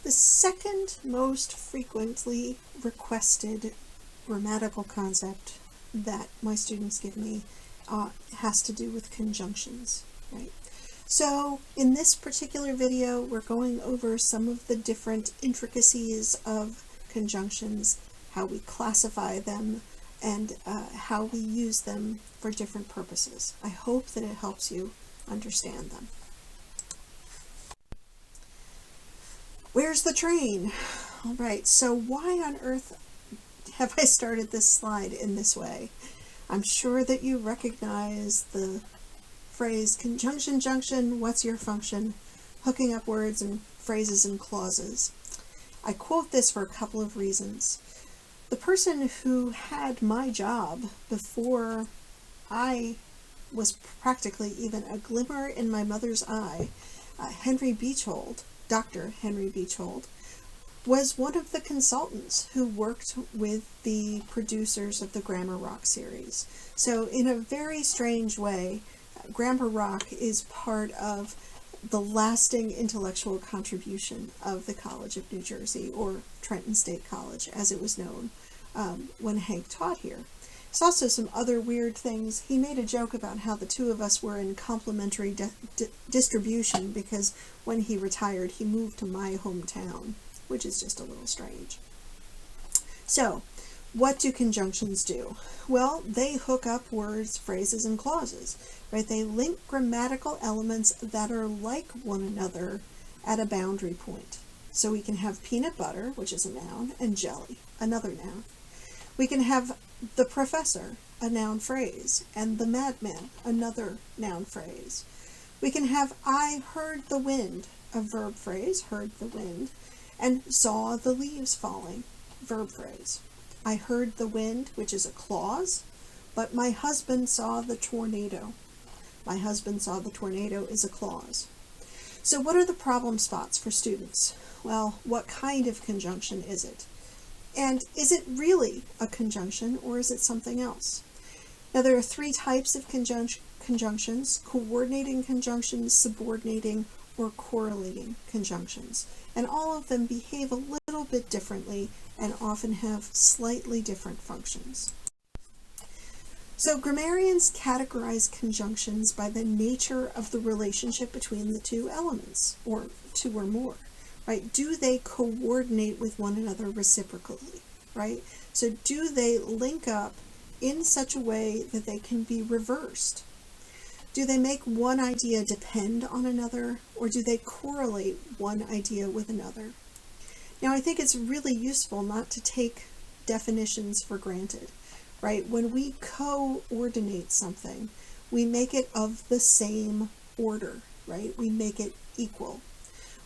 The second most frequently requested grammatical concept that my students give me has to do with conjunctions, right? So in this particular video, we're going over some of the different intricacies of conjunctions, how we classify them, and how we use them for different purposes. I hope that it helps you understand them. Where's the train? All right, so why on earth have I started this slide in this way? I'm sure that you recognize the phrase conjunction junction, what's your function, hooking up words and phrases and clauses. I quote this for a couple of reasons. The person who had my job before I was practically even a glimmer in my mother's eye, Henry Beechhold, Dr. Henry Beechhold, was one of the consultants who worked with the producers of the Grammar Rock series. So in a very strange way, Grammar Rock is part of the lasting intellectual contribution of the College of New Jersey, or Trenton State College as it was known when Hank taught here. There's also some other weird things. He made a joke about how the two of us were in complementary distribution because when he retired he moved to my hometown, which is just a little strange. So, what do conjunctions do? Well, they hook up words, phrases, and clauses, right? They link grammatical elements that are like one another at a boundary point. So we can have peanut butter, which is a noun, and jelly, another noun. We can have the professor, a noun phrase, and the madman, another noun phrase. We can have I heard the wind, a verb phrase, heard the wind, and saw the leaves falling, verb phrase. I heard the wind, which is a clause, but my husband saw the tornado. My husband saw the tornado is a clause. So what are the problem spots for students? Well, what kind of conjunction is it? And is it really a conjunction, or is it something else? Now, there are three types of conjunctions: coordinating conjunctions, subordinating, or correlating conjunctions. And all of them behave a little bit differently and often have slightly different functions. So grammarians categorize conjunctions by the nature of the relationship between the two elements, or two or more. Right? Do they coordinate with one another reciprocally, right? So do they link up in such a way that they can be reversed? Do they make one idea depend on another, or do they correlate one idea with another? Now, I think it's really useful not to take definitions for granted, right? When we coordinate something, we make it of the same order, right? We make it equal.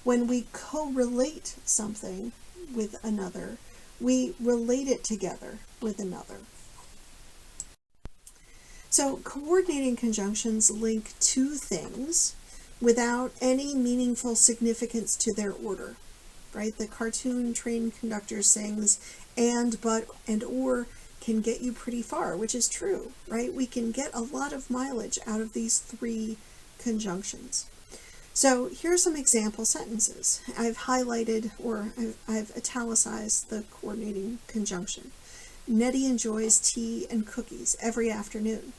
When we correlate something with another, we relate it together with another. So coordinating conjunctions link two things without any meaningful significance to their order, right? The cartoon train conductor sings and, but, and or can get you pretty far, which is true, right? We can get a lot of mileage out of these three conjunctions. So here's some example sentences. I've highlighted, or I've italicized the coordinating conjunction. Nettie enjoys tea and cookies every afternoon.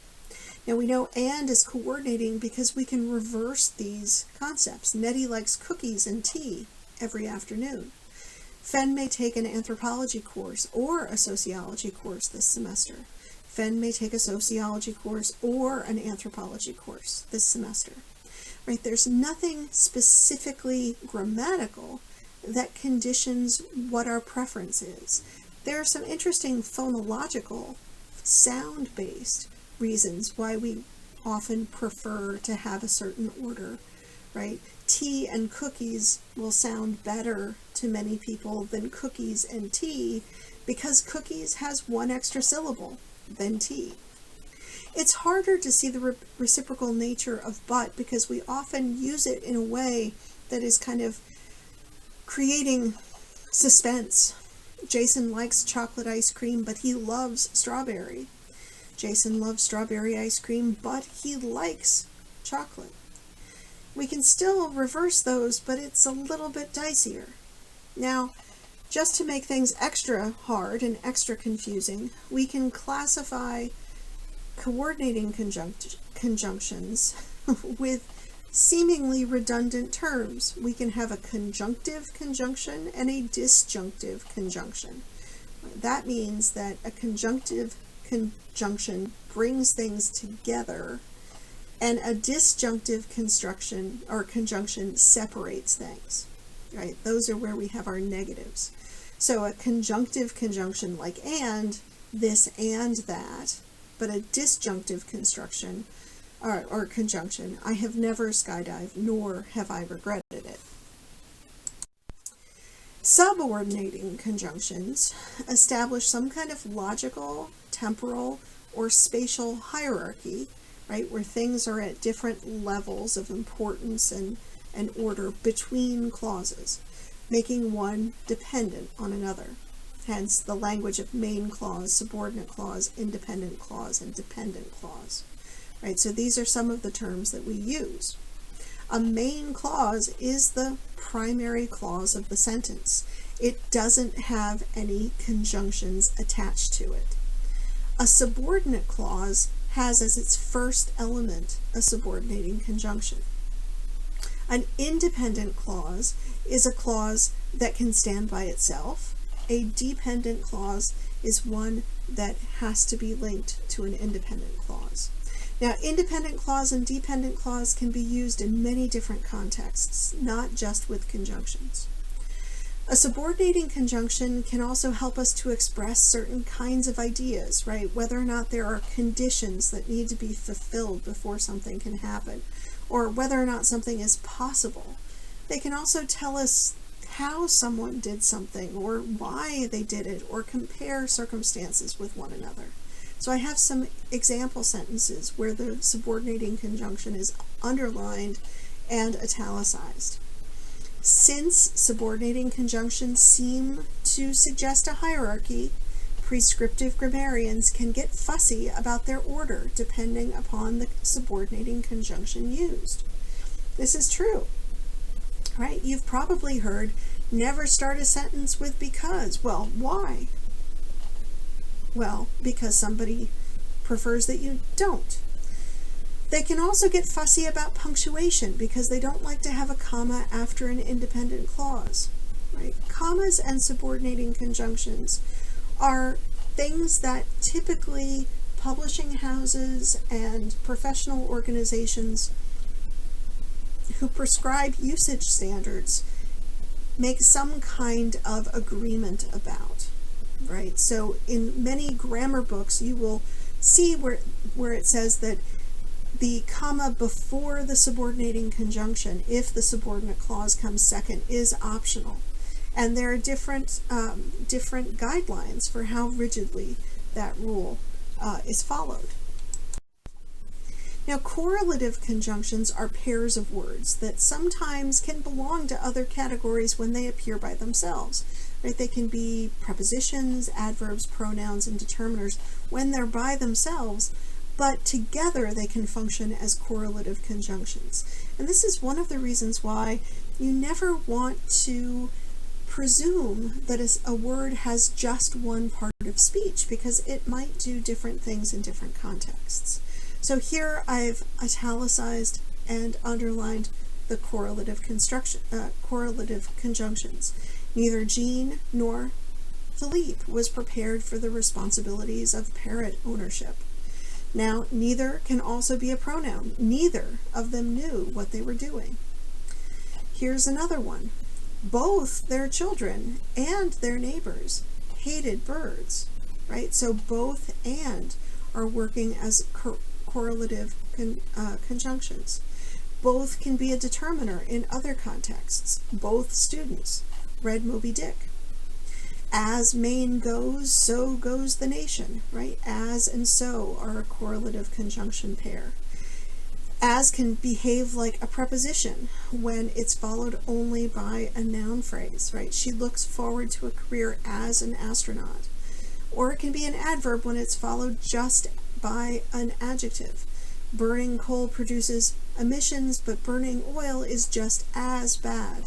Now we know and is coordinating because we can reverse these concepts. Nettie likes cookies and tea every afternoon. Fen may take an anthropology course or a sociology course this semester. Fen may take a sociology course or an anthropology course this semester. Right? There's nothing specifically grammatical that conditions what our preference is. There are some interesting phonological, sound-based reasons why we often prefer to have a certain order, right? Tea and cookies will sound better to many people than cookies and tea because cookies has one extra syllable than tea. It's harder to see the reciprocal nature of but because we often use it in a way that is kind of creating suspense. Jason likes chocolate ice cream, but he loves strawberry. Jason loves strawberry ice cream, but he likes chocolate. We can still reverse those, but it's a little bit dicier. Now, just to make things extra hard and extra confusing, we can classify coordinating conjunctions with seemingly redundant terms. We can have a conjunctive conjunction and a disjunctive conjunction. That means that a conjunctive conjunction brings things together, and a disjunctive construction or conjunction separates things. Right? Those are where we have our negatives. So a conjunctive conjunction like and, this and that, but a disjunctive construction or conjunction, I have never skydived, nor have I regretted it. Subordinating conjunctions establish some kind of logical, temporal, or spatial hierarchy, right, where things are at different levels of importance and order between clauses, making one dependent on another. Hence the language of main clause, subordinate clause, independent clause, and dependent clause. Right, so these are some of the terms that we use. A main clause is the primary clause of the sentence. It doesn't have any conjunctions attached to it. A subordinate clause has as its first element a subordinating conjunction. An independent clause is a clause that can stand by itself. A dependent clause is one that has to be linked to an independent clause. Now, independent clause and dependent clause can be used in many different contexts, not just with conjunctions. A subordinating conjunction can also help us to express certain kinds of ideas, right? Whether or not there are conditions that need to be fulfilled before something can happen, or whether or not something is possible. They can also tell us how someone did something, or why they did it, or compare circumstances with one another. So I have some example sentences where the subordinating conjunction is underlined and italicized. Since subordinating conjunctions seem to suggest a hierarchy, prescriptive grammarians can get fussy about their order depending upon the subordinating conjunction used. This is true, right? You've probably heard, never start a sentence with because. Well, why? Well, because somebody prefers that you don't. They can also get fussy about punctuation because they don't like to have a comma after an independent clause. Right? Commas and subordinating conjunctions are things that typically publishing houses and professional organizations who prescribe usage standards make some kind of agreement about. Right? So in many grammar books you will see where it says that the comma before the subordinating conjunction, if the subordinate clause comes second, is optional. And there are different guidelines for how rigidly that rule is followed. Now, correlative conjunctions are pairs of words that sometimes can belong to other categories when they appear by themselves. Right? They can be prepositions, adverbs, pronouns, and determiners when they're by themselves, but together they can function as correlative conjunctions. And this is one of the reasons why you never want to presume that a word has just one part of speech, because it might do different things in different contexts. So here I've italicized and underlined the correlative conjunctions. Neither Jean nor Philippe was prepared for the responsibilities of parrot ownership. Now, neither can also be a pronoun. Neither of them knew what they were doing. Here's another one. Both their children and their neighbors hated birds. Right? So both and are working as correlative conjunctions. Both can be a determiner in other contexts. Both students read Moby Dick. As Maine goes, so goes the nation, right? As and so are a correlative conjunction pair. As can behave like a preposition when it's followed only by a noun phrase, right? She looks forward to a career as an astronaut. Or it can be an adverb when it's followed just by an adjective. Burning coal produces emissions, but burning oil is just as bad.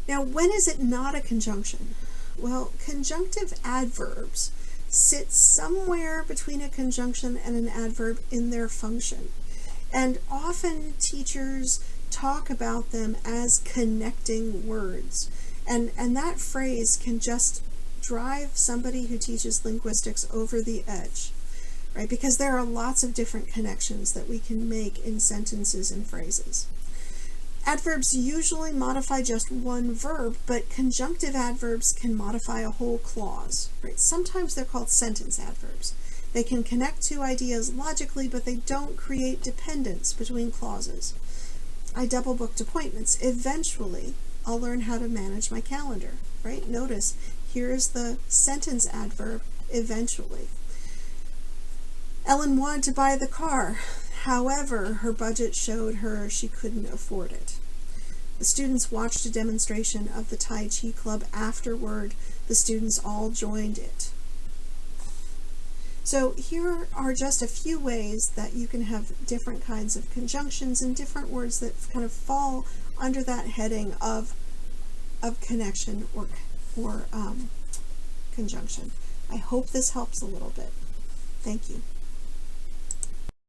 Now, when is it not a conjunction? Well, conjunctive adverbs sit somewhere between a conjunction and an adverb in their function. And often teachers talk about them as connecting words. And that phrase can just drive somebody who teaches linguistics over the edge, right? Because there are lots of different connections that we can make in sentences and phrases. Adverbs usually modify just one verb, but conjunctive adverbs can modify a whole clause, right? Sometimes they're called sentence adverbs. They can connect two ideas logically, but they don't create dependence between clauses. I double booked appointments. Eventually, I'll learn how to manage my calendar, right? Notice, here's the sentence adverb, eventually. Ellen wanted to buy the car. However, her budget showed her she couldn't afford it. The students watched a demonstration of the Tai Chi Club. Afterward, the students all joined it. So here are just a few ways that you can have different kinds of conjunctions and different words that kind of fall under that heading of connection or conjunction. I hope this helps a little bit. Thank you.